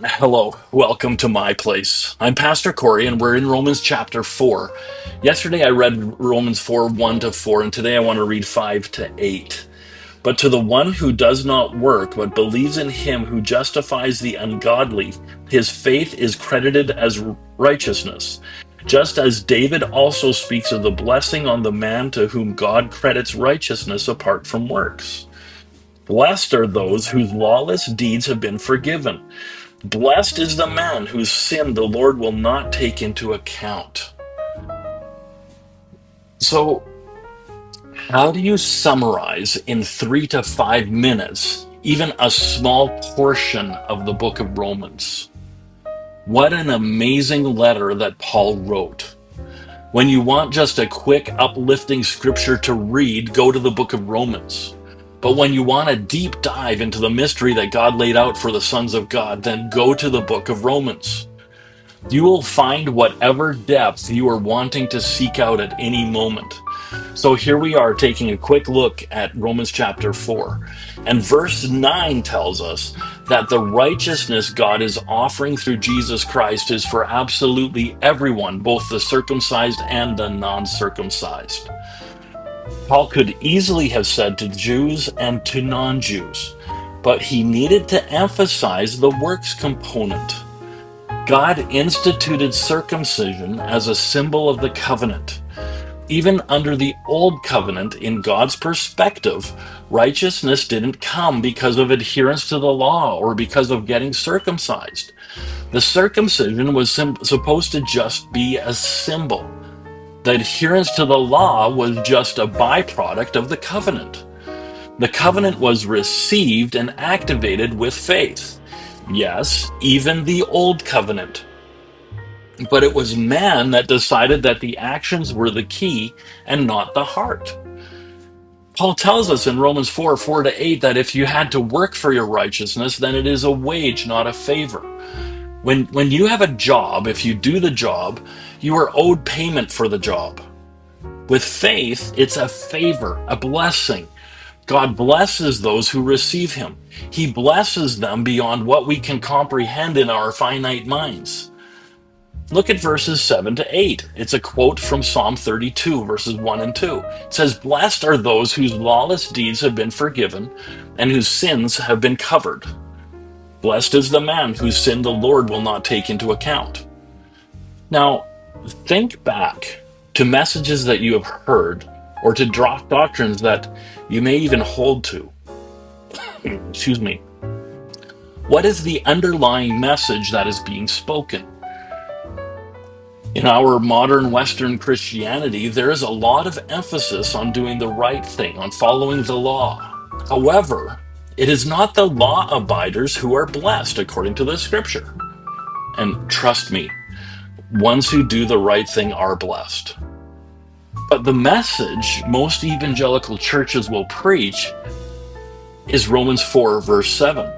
Hello, welcome to my place. I'm Pastor Corey, and we're in Romans chapter 4. Yesterday I read Romans 4 1 to 4, and today I want to read 5 to 8. But to the one who does not work, but believes in him who justifies the ungodly, his faith is credited as righteousness. Just as David also speaks of the blessing on the man to whom God credits righteousness apart from works. Blessed are those whose lawless deeds have been forgiven. Blessed is the man whose sin the Lord will not take into account. So, how do you summarize in 3 to 5 minutes even a small portion of the book of Romans? What an amazing letter that Paul wrote. When you want just a quick, uplifting scripture to read, go to the book of Romans. But when you want a deep dive into the mystery that God laid out for the sons of God, then go to the book of Romans. You will find whatever depth you are wanting to seek out at any moment. So here we are taking a quick look at Romans chapter 4. And verse 9 tells us that the righteousness God is offering through Jesus Christ is for absolutely everyone, both the circumcised and the non-circumcised. Paul could easily have said to Jews and to non-Jews, but he needed to emphasize the works component. God instituted circumcision as a symbol of the covenant. Even under the old covenant, in God's perspective, righteousness didn't come because of adherence to the law or because of getting circumcised. The circumcision was supposed to just be a symbol. The adherence to the law was just a byproduct of the covenant. The covenant was received and activated with faith. Yes, even the old covenant. But it was man that decided that the actions were the key and not the heart. Paul tells us in Romans 4 4 to 8 that if you had to work for your righteousness, then it is a wage, not a favor. When you have a job, if you do the job, you are owed payment for the job. With faith, it's a favor, a blessing. God blesses those who receive him. He blesses them beyond what we can comprehend in our finite minds. Look at verses 7 to 8. It's a quote from Psalm 32, verses 1 and 2. It says, "Blessed are those whose lawless deeds have been forgiven and whose sins have been covered. Blessed is the man whose sin the Lord will not take into account." Now, think back to messages that you have heard or to doctrines that you may even hold to. Excuse me. What is the underlying message that is being spoken? In our modern Western Christianity, there is a lot of emphasis on doing the right thing, on following the law. However, it is not the law abiders who are blessed according to the scripture. And trust me, ones who do the right thing are blessed. But the message most evangelical churches will preach is Romans 4, verse 7.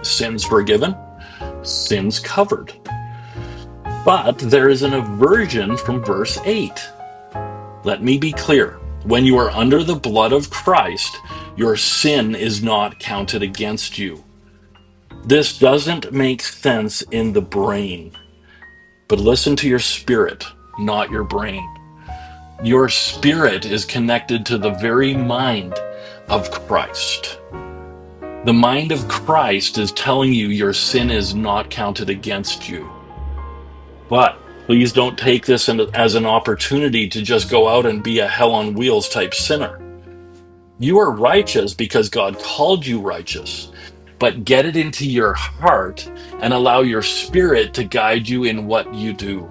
Sins forgiven, sins covered. But there is an aversion from verse 8. Let me be clear. When you are under the blood of Christ, your sin is not counted against you. This doesn't make sense in the brain. But listen to your spirit, not your brain. Your spirit is connected to the very mind of Christ. The mind of Christ is telling you your sin is not counted against you. But please don't take this as an opportunity to just go out and be a hell on wheels type sinner. You are righteous because God called you righteous, but get it into your heart and allow your spirit to guide you in what you do.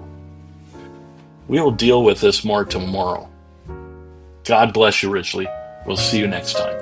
We'll deal with this more tomorrow. God bless you richly. We'll see you next time.